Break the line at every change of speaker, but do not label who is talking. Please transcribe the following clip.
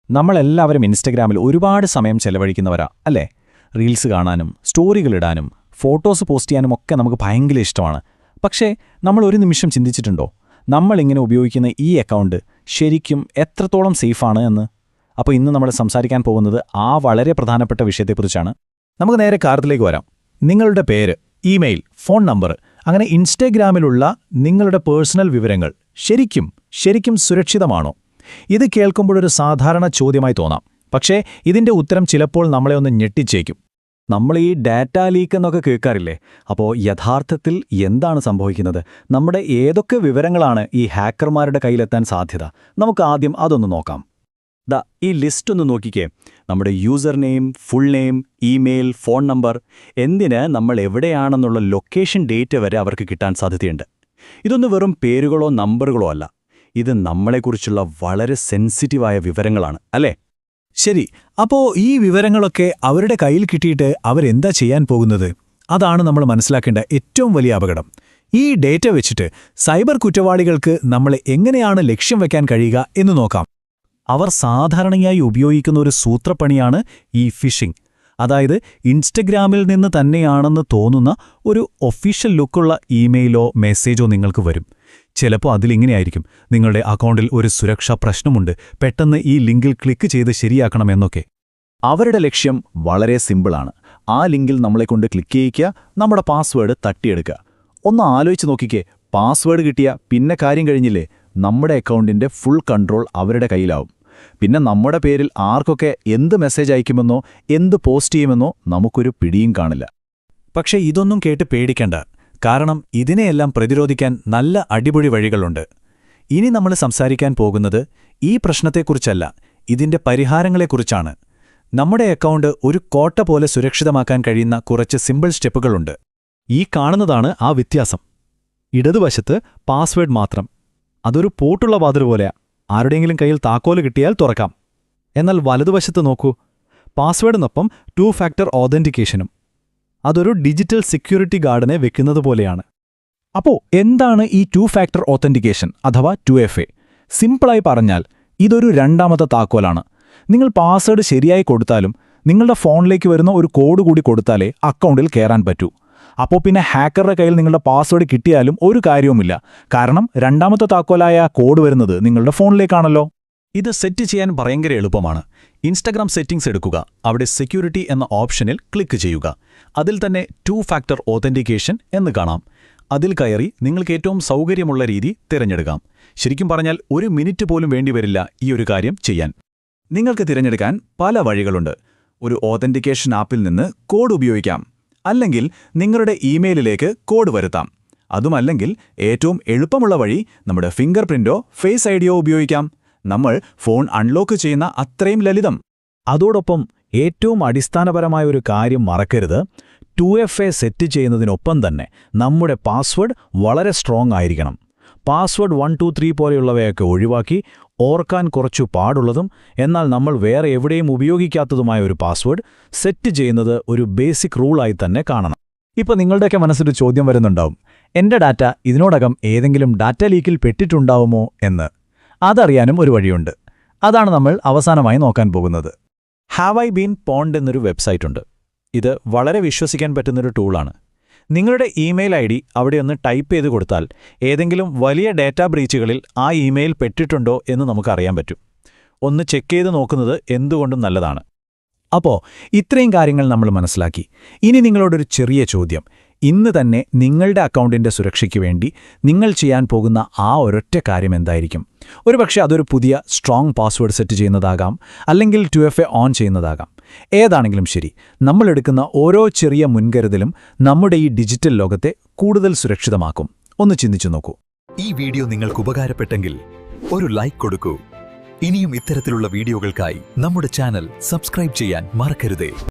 നമ്മളെല്ലാവരും ഇൻസ്റ്റഗ്രാമിൽ ഒരുപാട് സമയം ചെലവഴിക്കുന്നവരാ അല്ലേ? റീൽസ് കാണാനും സ്റ്റോറികളിടാനും ഫോട്ടോസ് പോസ്റ്റ് ചെയ്യാനും ഒക്കെ നമുക്ക് ഭയങ്കര ഇഷ്ടമാണ്. പക്ഷേ നമ്മൾ ഒരു നിമിഷം ചിന്തിച്ചിട്ടുണ്ടോ നമ്മളിങ്ങനെ ഉപയോഗിക്കുന്ന ഈ അക്കൗണ്ട് ശരിക്കും എത്രത്തോളം സേഫാണ് എന്ന്? അപ്പോൾ ഇന്ന് നമ്മൾ സംസാരിക്കാൻ പോകുന്നത് ആ വളരെ പ്രധാനപ്പെട്ട വിഷയത്തെക്കുറിച്ചാണ്. നമുക്ക് നേരെ കാര്യത്തിലേക്ക് വരാം. നിങ്ങളുടെ പേര്, ഇമെയിൽ, ഫോൺ നമ്പർ, അങ്ങനെ ഇൻസ്റ്റഗ്രാമിലുള്ള നിങ്ങളുടെ പേഴ്സണൽ വിവരങ്ങൾ ശരിക്കും സുരക്ഷിതമാണോ? ഇത് കേൾക്കുമ്പോഴൊരു സാധാരണ ചോദ്യമായി തോന്നാം. പക്ഷേ ഇതിന്റെ ഉത്തരം ചിലപ്പോൾ നമ്മളെ ഒന്ന് ഞെട്ടിച്ചേക്കും. നമ്മൾ ഈ ഡാറ്റ ലീക്ക് എന്നൊക്കെ കേൾക്കാറില്ലേ? അപ്പോൾ യഥാർത്ഥത്തിൽ എന്താണ് സംഭവിക്കുന്നത്? നമ്മുടെ ഏതൊക്കെ വിവരങ്ങളാണ് ഈ ഹാക്കർമാരുടെ കയ്യിലെത്താൻ സാധ്യത? നമുക്ക് ആദ്യം അതൊന്ന് നോക്കാം. ഈ ലിസ്റ്റ് ഒന്ന് നോക്കിക്കേ. നമ്മുടെ user name, full name, email, phone number, എന്തിന് നമ്മൾ എവിടെയാണെന്നുള്ള ലൊക്കേഷൻ ഡേറ്റ വരെ അവർക്ക് കിട്ടാൻ സാധ്യതയുണ്ട്. ഇതൊന്നും വെറും പേരുകളോ നമ്പറുകളോ അല്ല. ഇത് നമ്മളെക്കുറിച്ചുള്ള വളരെ സെൻസിറ്റീവായ വിവരങ്ങളാണ്, അല്ലേ? ശരി, അപ്പോൾ ഈ വിവരങ്ങളൊക്കെ അവരുടെ കയ്യിൽ കിട്ടിയിട്ട് അവരെന്താ ചെയ്യാൻ പോകുന്നത്? അതാണ് നമ്മൾ മനസ്സിലാക്കേണ്ട ഏറ്റവും വലിയ അപകടം. ഈ ഡേറ്റ വെച്ചിട്ട് സൈബർ കുറ്റവാളികൾക്ക് നമ്മളെ എങ്ങനെയാണ് ലക്ഷ്യം വയ്ക്കാൻ കഴിയുക എന്ന് നോക്കാം. അവർ സാധാരണയായി ഉപയോഗിക്കുന്ന ഒരു സൂത്രപ്പണിയാണ് ഈ ഫിഷിംഗ്. അതായത് ഇൻസ്റ്റഗ്രാമിൽ നിന്ന് തന്നെയാണെന്ന് തോന്നുന്ന ഒരു ഒഫീഷ്യൽ ലുക്കുള്ള ഇമെയിലോ മെസ്സേജോ നിങ്ങൾക്ക് വരും. ചിലപ്പോൾ അതിലിങ്ങനെയായിരിക്കും: നിങ്ങളുടെ അക്കൗണ്ടിൽ ഒരു സുരക്ഷാ പ്രശ്നമുണ്ട്, പെട്ടെന്ന് ഈ ലിങ്കിൽ ക്ലിക്ക് ചെയ്ത് ശരിയാക്കണമെന്നൊക്കെ. അവരുടെ ലക്ഷ്യം വളരെ സിമ്പിളാണ്. ആ ലിങ്കിൽ നമ്മളെക്കൊണ്ട് ക്ലിക്ക് ചെയ്യിക്കുക, നമ്മുടെ പാസ്വേഡ് തട്ടിയെടുക്കുക. ഒന്ന് ആലോചിച്ച് നോക്കിക്കേ, പാസ്വേഡ് കിട്ടിയ പിന്നെ കാര്യം കഴിഞ്ഞില്ലേ? നമ്മുടെ അക്കൗണ്ടിന്റെ ഫുൾ കൺട്രോൾ അവരുടെ കയ്യിലാവും. പിന്നെ നമ്മുടെ പേരിൽ ആർക്കൊക്കെ എന്ത് മെസ്സേജ് അയക്കുമെന്നോ എന്ത് പോസ്റ്റ് ചെയ്യുമെന്നോ നമുക്കൊരു പിടിയും കാണില്ല. പക്ഷേ ഇതൊന്നും കേട്ട് പേടിക്കേണ്ട, കാരണം ഇതിനെയെല്ലാം പ്രതിരോധിക്കാൻ നല്ല അടിപൊളി വഴികളുണ്ട്. ഇനി നമ്മൾ സംസാരിക്കാൻ പോകുന്നത് ഈ പ്രശ്നത്തെക്കുറിച്ചല്ല, ഇതിന്റെ പരിഹാരങ്ങളെക്കുറിച്ചാണ്. നമ്മുടെ അക്കൗണ്ട് ഒരു കോട്ട പോലെ സുരക്ഷിതമാക്കാൻ കഴിയുന്ന കുറച്ച് സിമ്പിൾ സ്റ്റെപ്പുകളുണ്ട്. ഈ കാണുന്നതാണ് ആ വ്യത്യാസം. ഇടതുവശത്ത് പാസ്വേഡ് മാത്രം. അതൊരു പൂട്ടുള്ള വാതിൽ പോലെയാ. ആരുടെയെങ്കിലും കയ്യിൽ താക്കോല് കിട്ടിയാൽ തുറക്കാം. എന്നാൽ വലതുവശത്ത് നോക്കൂ, പാസ്വേഡിനൊപ്പം 2 ഫാക്ടർ ഓതന്റിക്കേഷനും. അതൊരു ഡിജിറ്റൽ സെക്യൂരിറ്റി ഗാർഡിനെ വെക്കുന്നത് പോലെയാണ്. അപ്പോൾ എന്താണ് ഈ 2 ഫാക്ടർ ഓതന്റിക്കേഷൻ അഥവാ 2FA? സിമ്പിളായി പറഞ്ഞാൽ ഇതൊരു രണ്ടാമത്തെ താക്കോലാണ്. നിങ്ങൾ പാസ്വേഡ് ശരിയായി കൊടുത്താലും നിങ്ങളുടെ ഫോണിലേക്ക് വരുന്ന ഒരു കോഡ് കൂടി കൊടുത്താലേ അക്കൗണ്ടിൽ കയറാൻ പറ്റൂ. അപ്പോൾ പിന്നെ ഹാക്കറുടെ കയ്യിൽ നിങ്ങളുടെ പാസ്വേഡ് കിട്ടിയാലും ഒരു കാര്യവുമില്ല, കാരണം രണ്ടാമത്തെ താക്കോലായ കോഡ് വരുന്നത് നിങ്ങളുടെ ഫോണിലേക്കാണല്ലോ. ഇത് സെറ്റ് ചെയ്യാൻ ഭയങ്കര എളുപ്പമാണ്. ഇൻസ്റ്റഗ്രാം സെറ്റിംഗ്സ് എടുക്കുക, അവിടെ സെക്യൂരിറ്റി എന്ന ഓപ്ഷനിൽ ക്ലിക്ക് ചെയ്യുക. അതിൽ തന്നെ 2 ഫാക്ടർ ഓതന്റിക്കേഷൻ എന്ന് കാണാം. അതിൽ കയറി നിങ്ങൾക്ക് ഏറ്റവും സൗകര്യമുള്ള രീതി തിരഞ്ഞെടുക്കാം. ശരിക്കും പറഞ്ഞാൽ 1 മിനിറ്റ് പോലും വേണ്ടിവരില്ല ഈ ഒരു കാര്യം ചെയ്യാൻ. നിങ്ങൾക്ക് തിരഞ്ഞെടുക്കാൻ പല വഴികളുണ്ട്. ഒരു ഓതന്റിക്കേഷൻ ആപ്പിൽ നിന്ന് കോഡ് ഉപയോഗിക്കാം, അല്ലെങ്കിൽ നിങ്ങളുടെ ഇമെയിലിലേക്ക് കോഡ് വരുത്താം. അതുമല്ലെങ്കിൽ ഏറ്റവും എളുപ്പമുള്ള വഴി നമ്മുടെ ഫിംഗർ പ്രിന്റോ ഫേസ് ഐഡിയോ ഉപയോഗിക്കാം. നമ്മൾ ഫോൺ അൺലോക്ക് ചെയ്യുന്ന അത്രയും ലളിതം. അതോടൊപ്പം ഏറ്റവും അടിസ്ഥാനപരമായ ഒരു കാര്യം മറക്കരുത്: 2FA സെറ്റ് ചെയ്യുന്നതിനൊപ്പം തന്നെ നമ്മുടെ പാസ്വേഡ് വളരെ സ്ട്രോങ് ആയിരിക്കണം. പാസ്വേഡ് 1 2 3 പോലെയുള്ളവയൊക്കെ ഒഴിവാക്കി ഓർക്കാൻ കുറച്ചു പാടുള്ളതും എന്നാൽ നമ്മൾ വേറെ എവിടെയും ഉപയോഗിക്കാത്തതുമായ ഒരു പാസ്വേഡ് സെറ്റ് ചെയ്യുന്നത് ഒരു ബേസിക് റൂളായി തന്നെ കാണണം. ഇപ്പോൾ നിങ്ങളുടെയൊക്കെ മനസ്സിലൊരു ചോദ്യം വരുന്നുണ്ടാവും: എന്റെ ഡാറ്റ ഇതിനോടകം ഏതെങ്കിലും ഡാറ്റ ലീക്കിൽ പെട്ടിട്ടുണ്ടാവുമോ എന്ന്. അതറിയാനും ഒരു വഴിയുണ്ട്. അതാണ് നമ്മൾ അവസാനമായി നോക്കാൻ പോകുന്നത്. ഹാവ് ഐ ബീൻ പോൺഡ് എന്നൊരു വെബ്സൈറ്റുണ്ട്. ഇത് വളരെ വിശ്വസിക്കാൻ പറ്റുന്നൊരു ടൂളാണ്. നിങ്ങളുടെ ഇമെയിൽ ID അവിടെ ഒന്ന് ടൈപ്പ് ചെയ്ത് കൊടുത്താൽ ഏതെങ്കിലും വലിയ ഡാറ്റാ ബ്രീച്ചുകളിൽ ആ ഇമെയിൽ പെട്ടിട്ടുണ്ടോ എന്ന് നമുക്കറിയാൻ പറ്റും. ഒന്ന് ചെക്ക് ചെയ്ത് നോക്കുന്നത് എന്തുകൊണ്ടും നല്ലതാണ്. അപ്പോൾ ഇത്രയും കാര്യങ്ങൾ നമ്മൾ മനസ്സിലാക്കി. ഇനി നിങ്ങളോടൊരു ചെറിയ ചോദ്യം: ഇന്ന് തന്നെ നിങ്ങളുടെ അക്കൗണ്ടിന്റെ സുരക്ഷയ്ക്ക് വേണ്ടി നിങ്ങൾ ചെയ്യാൻ പോകുന്ന ആ ഒരൊറ്റ കാര്യം എന്തായിരിക്കും? ഒരുപക്ഷെ അതൊരു പുതിയ സ്ട്രോങ് പാസ്വേഡ് സെറ്റ് ചെയ്യുന്നതാകാം, അല്ലെങ്കിൽ 2FA ഓൺ ചെയ്യുന്നതാകാം. ഏതാണെങ്കിലും ശരി, നമ്മളെടുക്കുന്ന ഓരോ ചെറിയ മുൻകരുതലും നമ്മുടെ ഈ ഡിജിറ്റൽ ലോകത്തെ കൂടുതൽ സുരക്ഷിതമാക്കും. ഒന്ന് ചിന്തിച്ചു നോക്കൂ.
ഈ വീഡിയോ നിങ്ങൾക്ക് ഉപകാരപ്പെട്ടെങ്കിൽ ഒരു ലൈക്ക് കൊടുക്കൂ. ഇനിയും ഇത്തരത്തിലുള്ള വീഡിയോകൾക്കായി നമ്മുടെ ചാനൽ സബ്സ്ക്രൈബ് ചെയ്യാൻ മറക്കരുതേ.